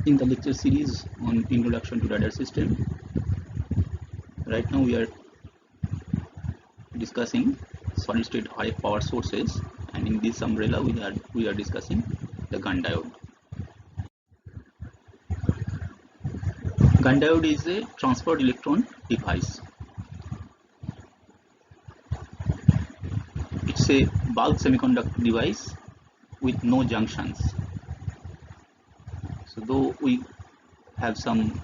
in the lecture series on Introduction to Radar System. Right now we are discussing solid state RF power sources, and in this umbrella we are discussing the gun diode. Gun diode is a transferred electron device. It's a bulk semiconductor device with no junctions. So though we have some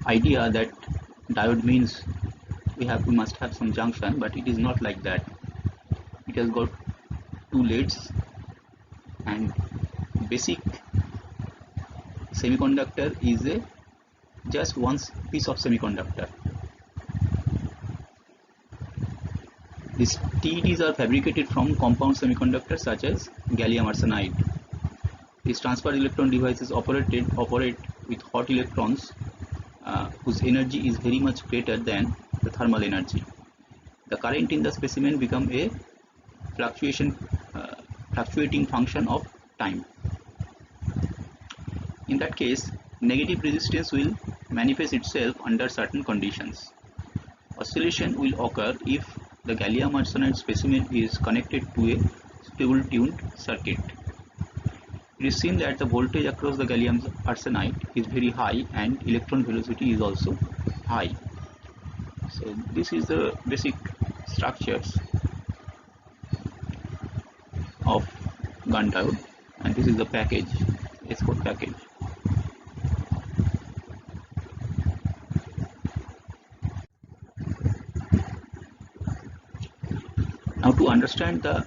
idea that diode means we must have some junction, but it is not like that. It has got two leads, and basic semiconductor is just one piece of semiconductor. These TEDs are fabricated from compound semiconductors such as gallium arsenide. These transfer electron devices operate with hot electrons whose energy is very much greater than the thermal energy. The current in the specimen become a fluctuating function of time. In that case, negative resistance will manifest itself under certain conditions. Oscillation will occur if the gallium arsenide specimen is connected to a stable tuned circuit. It is seen that the voltage across the gallium arsenide is very high and electron velocity is also high. So this is the basic structures of gun diode, and this is the package, S4 package. Now to understand the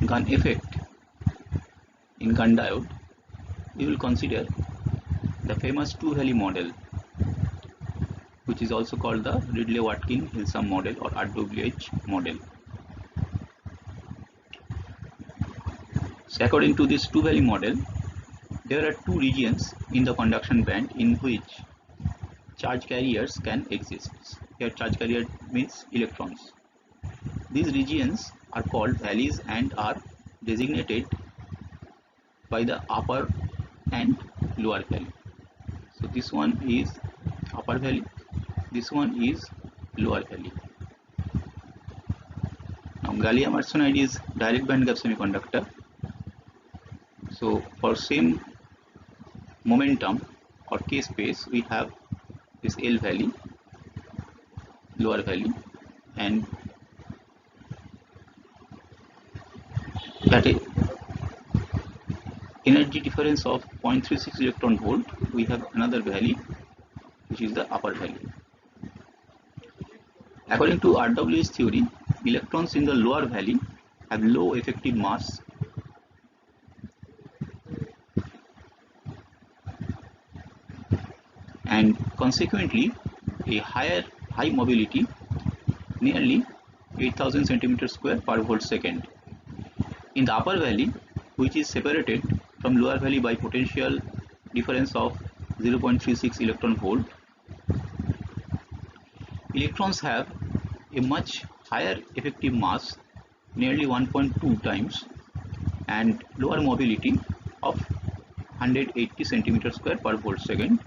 gun effect in gun diode, we will consider the famous two-valley model, which is also called the Ridley-Watkins-Hillsum model or RWH model. So according to this two-valley model, there are two regions in the conduction band in which charge carriers can exist. Here charge carrier means electrons. These regions are called valleys and are designated by the upper and lower valley. So this one is upper valley, this one is lower valley. Now gallium arsenide is direct band gap semiconductor. So for same momentum or K space, we have this L valley, lower valley, and at a energy difference of 0.36 electron volt, we have another valley, which is the upper valley. According to RWH theory, electrons in the lower valley have low effective mass and consequently a high mobility, nearly 8000 centimeter square per volt second. In the upper valley, which is separated from lower valley by potential difference of 0.36 electron volt, electrons have a much higher effective mass, nearly 1.2 times, and lower mobility of 180 centimeter square per volt second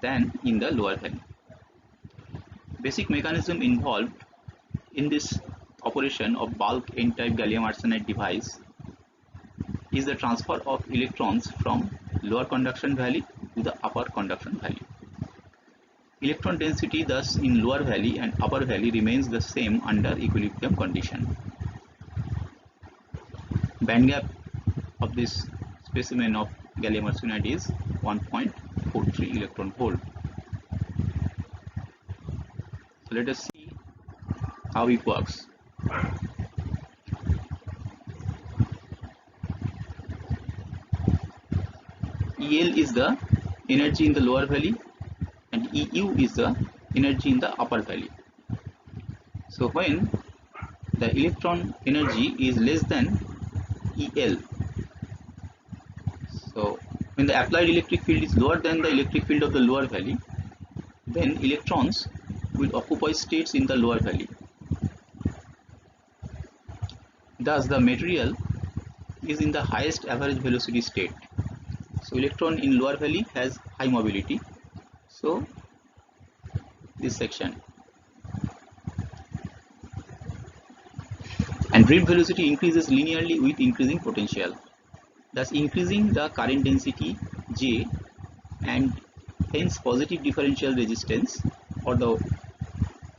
than in the lower valley. Basic mechanism involved in this operation of bulk N-type gallium arsenide device is the transfer of electrons from lower conduction valley to the upper conduction valley. Electron density thus in lower valley and upper valley remains the same under equilibrium condition. Band gap of this specimen of gallium arsenide is 1.43 electron volt. So let us see how it works. EL is the energy in the lower valley and EU is the energy in the upper valley. So when the electron energy is less than EL, so when the applied electric field is lower than the electric field of the lower valley, then electrons will occupy states in the lower valley. Thus the material is in the highest average velocity state. So electron in lower valley has high mobility. So this section, and drift velocity increases linearly with increasing potential, thus increasing the current density J and hence positive differential resistance, or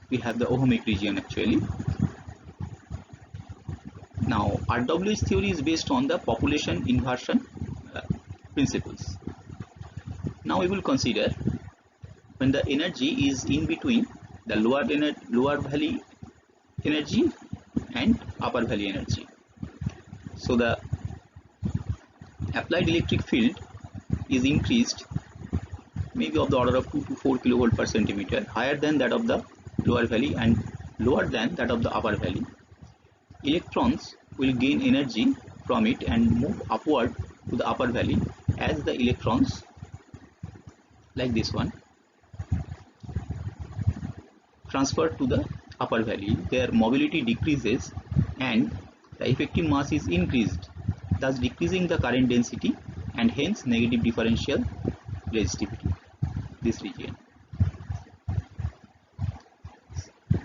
we have the ohmic region actually. Now RWH theory is based on the population inversion principles. Now we will consider when the energy is in between the lower valley energy and upper valley energy. So the applied electric field is increased maybe of the order of 2 to 4 kilovolt per centimeter, higher than that of the lower valley and lower than that of the upper valley. Electrons will gain energy from it and move upward to the upper valley as the electrons, like this one, transfer to the upper valley. Their mobility decreases and the effective mass is increased, thus decreasing the current density and hence negative differential resistivity, this region.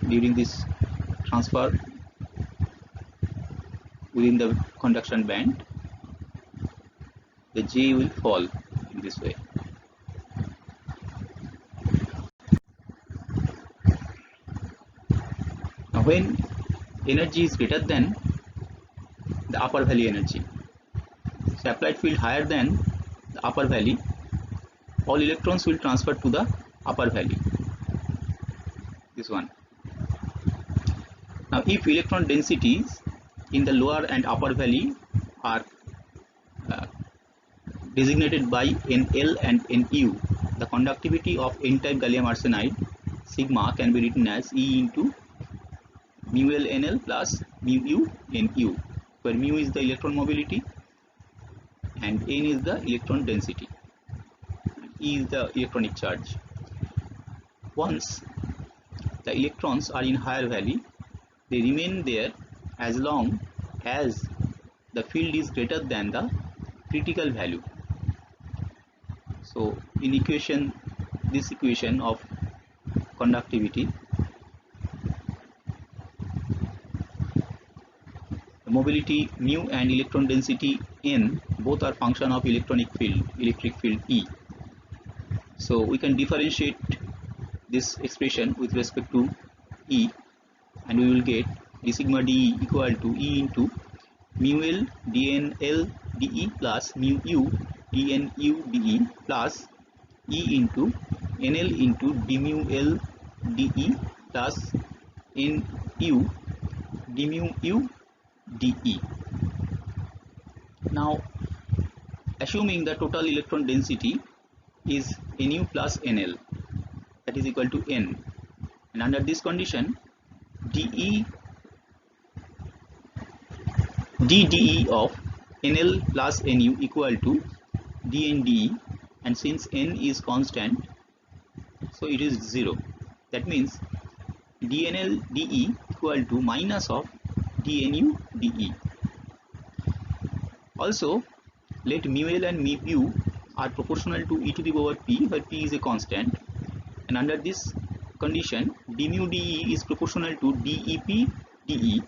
During this transfer within the conduction band, the J will fall in this way. Now when energy is greater than the upper valley energy, so applied field higher than the upper valley, all electrons will transfer to the upper valley, this one. Now if electron densities in the lower and upper valley are designated by NL and NU, the conductivity of n-type gallium arsenide sigma can be written as E into mu L NL plus mu U NU, where mu is the electron mobility and N is the electron density, E is the electronic charge. Once the electrons are in higher valley, they remain there as long as the field is greater than the critical value. So in this equation of conductivity, the mobility mu and electron density N both are function of electric field E. So we can differentiate this expression with respect to E, and we will get d sigma dE equal to E into mu L dNL dE plus mu U dNU dE plus E into NL into d mu L dE plus NU d mu U dE. Now assuming the total electron density is Nu plus NL, that is equal to N, and under this condition dE of NL plus Nu equal to dNdE, and since N is constant, so it is 0. That means dNL dE equal to minus of dNu dE. Also let mu L and mu U are proportional to e to the power p, where p is a constant, and under this condition d mu dE is proportional to dEp dE.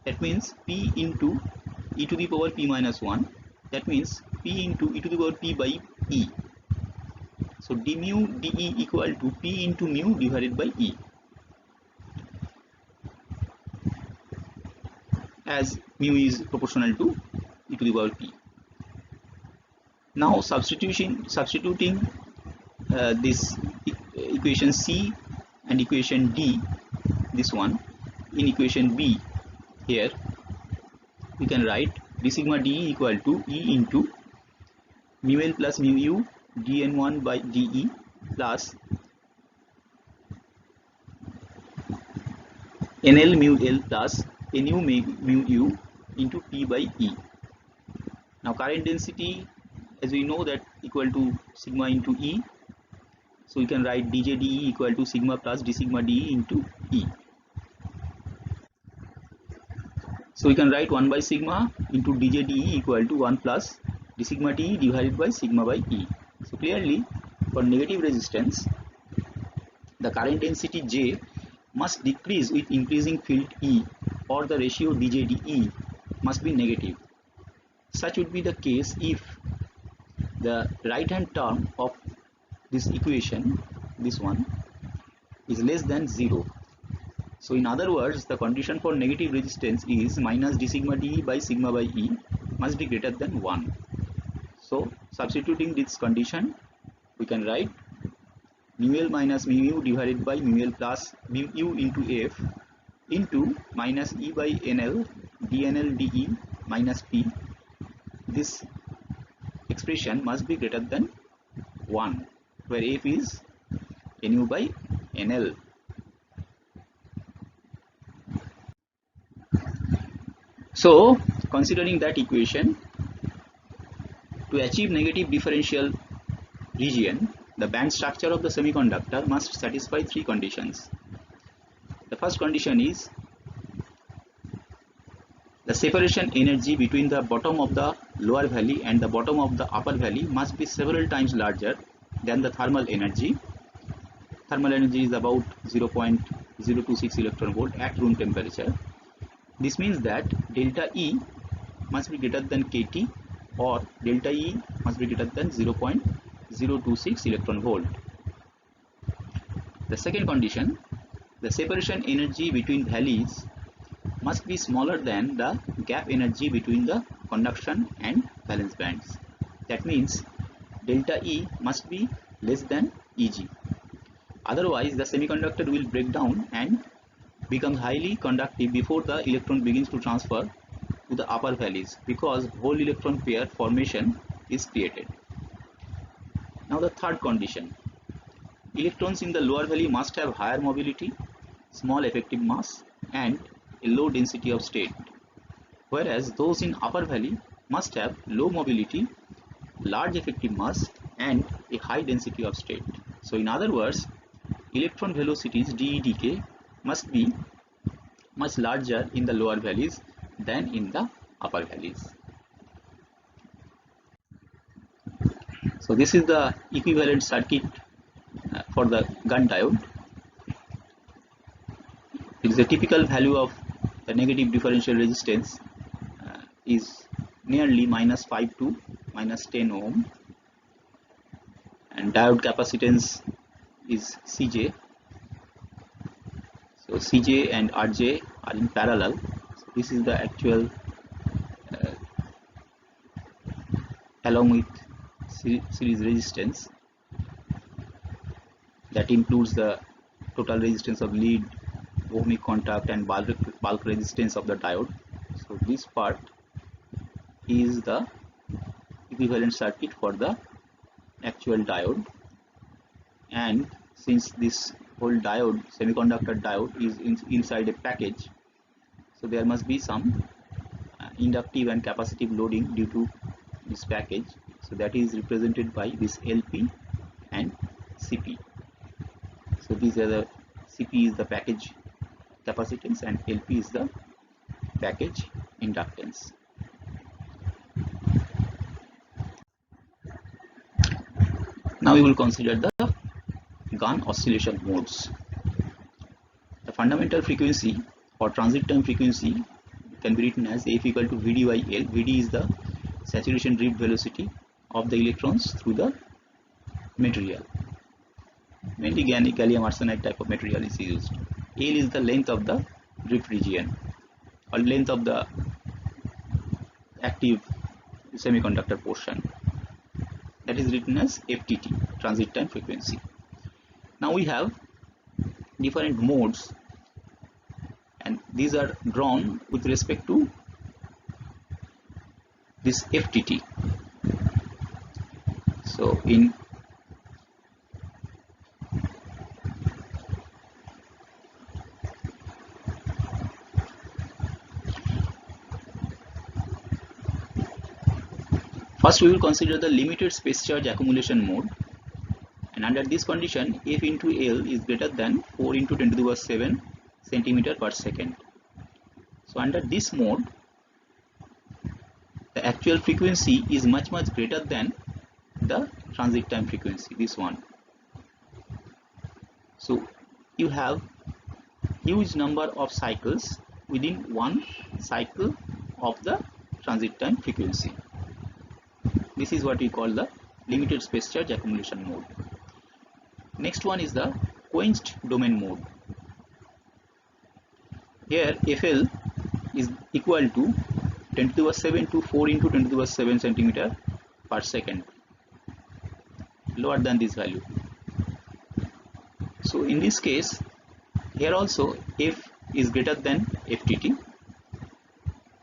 That means p into e to the power p minus 1, that means p into e to the power p by E. So d mu dE equal to p into mu divided by E, as mu is proportional to e to the power p. Now substituting this equation C and equation D, this one, in equation B, here we can write d sigma dE equal to E into mu L plus mu U dN1 by dE plus NL mu L plus Nu mu U into P by E. Now current density, as we know, that equal to sigma into E, so we can write dJ dE equal to sigma plus d sigma dE into E. So we can write 1 by sigma into dj dE equal to 1 plus d sigma t divided by sigma by E. So clearly for negative resistance, the current density J must decrease with increasing field E, or the ratio dj dE must be negative. Such would be the case if the right hand term of this equation, this one, is less than 0. So in other words, the condition for negative resistance is minus d sigma dE by sigma by E must be greater than 1. So substituting this condition, we can write mu L minus mu u divided by mu L plus mu u into F into minus E by NL dNL dE minus P. This expression must be greater than 1, where F is Nu by NL. So considering that equation, to achieve negative differential region, the band structure of the semiconductor must satisfy 3 conditions. The first condition is the separation energy between the bottom of the lower valley and the bottom of the upper valley must be several times larger than the thermal energy. Thermal energy is about 0.026 electron volt at room temperature. This means that delta E must be greater than kT, or delta E must be greater than 0.026 electron volt. The second condition, the separation energy between valleys must be smaller than the gap energy between the conduction and valence bands. That means delta E must be less than Eg. Otherwise, the semiconductor will break down and become highly conductive before the electron begins to transfer to the upper valleys, because hole electron pair formation is created. Now the third condition, electrons in the lower valley must have higher mobility, small effective mass and a low density of state, whereas those in upper valley must have low mobility, large effective mass and a high density of state. So in other words, electron velocities dE dk must be much larger in the lower valleys than in the upper valleys. So this is the equivalent circuit for the gun diode. It is a typical value of the negative differential resistance is nearly minus 5 to minus 10 ohm, and diode capacitance is Cj. So Cj and Rj are in parallel. So this is the actual along with series resistance that includes the total resistance of lead, ohmic contact and bulk resistance of the diode. So this part is the equivalent circuit for the actual diode, and since this whole diode, semiconductor diode, is inside a package, so there must be some inductive and capacitive loading due to this package. So that is represented by this LP and CP. So these are the CP is the package capacitance and LP is the package inductance. Now we will consider the gun oscillation modes. The fundamental frequency or transit time frequency can be written as F equal to Vd by L. Vd is the saturation drift velocity of the electrons through the material. Mainly gallium arsenide type of material is used. L is the length of the drift region or length of the active semiconductor portion. That is written as FTT, transit time frequency. Now we have different modes, and these are drawn with respect to this FTT. So in first we will consider the limited space charge accumulation mode, and under this condition F into L is greater than 4 into 10 to the power 7 centimeter per second. So So under this mode, the actual frequency is much greater than the transit time frequency, this one. So you have huge number of cycles within one cycle of the transit time frequency. This is what we call the limited space charge accumulation mode. Next one is the quenched domain mode. Here FL is equal to 10 to the power 7 to 4 into 10 to the power 7 centimeter per second, lower than this value. So in this case, here also F is greater than FTT,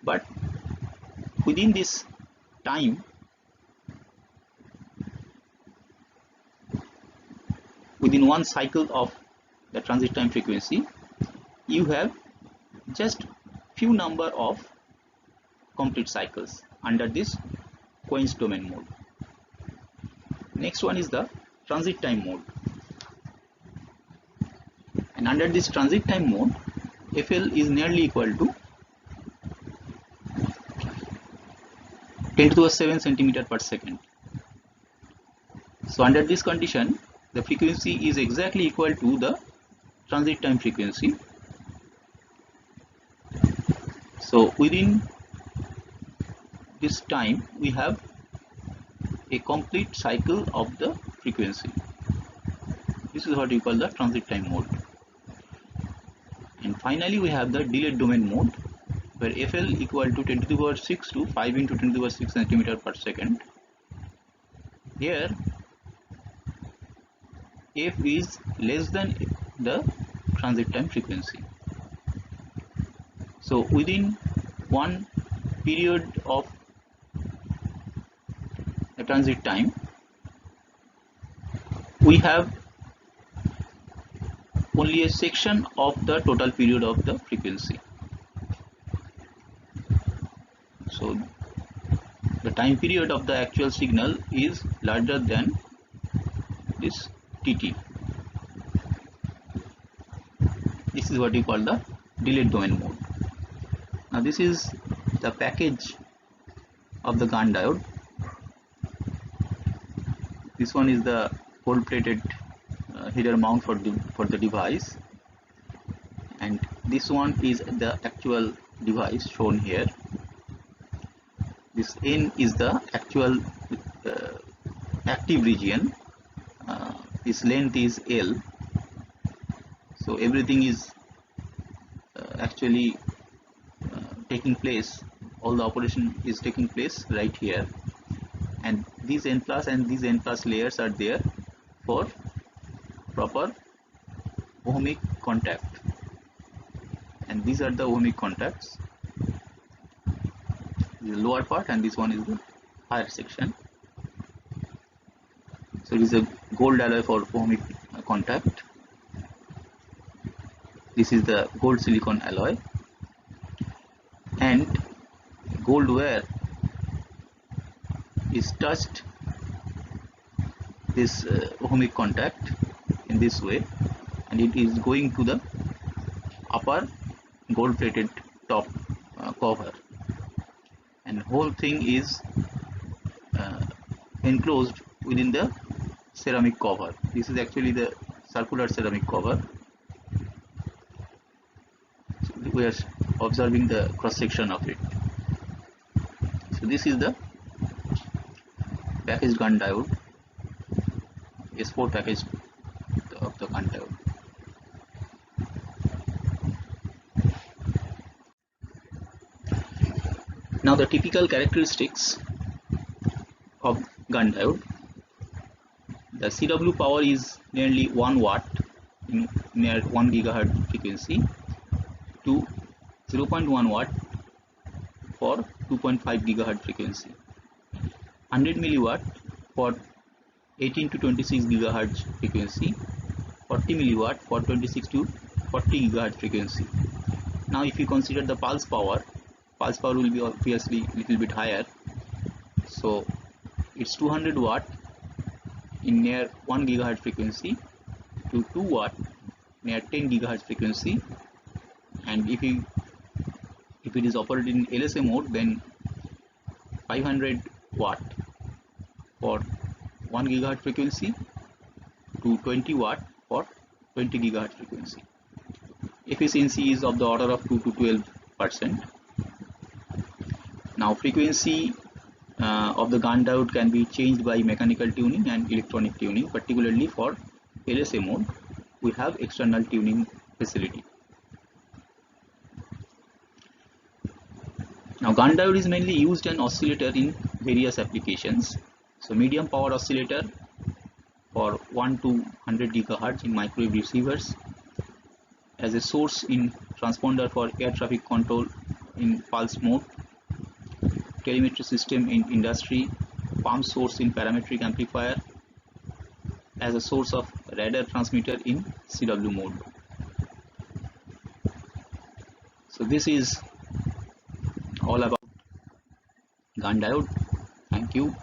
but within this time, within one cycle of the transit time frequency, you have just few number of complete cycles under this quenched domain mode. Next one is the transit time mode, and under this transit time mode, FL is nearly equal to 10 to the power 7 centimeter per second. So under this condition, the frequency is exactly equal to the transit time frequency. So within this time, we have a complete cycle of the frequency. This is what we call the transit time mode. And finally, we have the delayed domain mode, where FL equal to 10 to the power 6 to 5 into 10 to the power 6 centimeter per second. Here, F is less than the transit time frequency. So within one period of the transit time, we have only a section of the total period of the frequency. So the time period of the actual signal is larger than this TT. This is what we call the delayed domain mode. Now this is the package of the GaN diode. This one is the gold plated header mount for the device, and this one is the actual device shown here. This N is the actual active region. This length is L. So everything is actually taking place. All the operation is taking place right here, and these N plus and these N plus layers are there for proper ohmic contact, and these are the ohmic contacts. The lower part, and this one is the higher section. So it is a gold alloy for ohmic contact. This is the gold silicon alloy, and gold wire is touched this ohmic contact in this way, and it is going to the upper gold plated top cover, and whole thing is enclosed within the ceramic cover. This is actually the circular ceramic cover. So we are observing the cross section of it. So this is the packaged GaN diode, S4 package of the GaN diode. Now the typical characteristics of GaN diode. The CW power is nearly 1 watt in near 1 gigahertz frequency to 0.1 watt for 2.5 gigahertz frequency, 100 milliwatt for 18 to 26 gigahertz frequency, 40 milliwatt for 26 to 40 gigahertz frequency. Now if you consider the pulse power will be obviously little bit higher. So it's 200 watt in near 1 gigahertz frequency to 2 watt near 10 gigahertz frequency, and if you If it is operated in LSA mode, then 500 watt for 1 gigahertz frequency to 20 watt for 20 gigahertz frequency. Efficiency is of the order of 2 to 12%. Now frequency of the GAN diode can be changed by mechanical tuning and electronic tuning. Particularly for LSA mode, we have external tuning facility. Now GAN diode is mainly used an oscillator in various applications. So medium power oscillator for 1 to 100 gigahertz in microwave receivers, as a source in transponder for air traffic control in pulse mode, telemetry system in industry, pump source in parametric amplifier, as a source of radar transmitter in CW mode. So this is all about GAN diode. Thank you.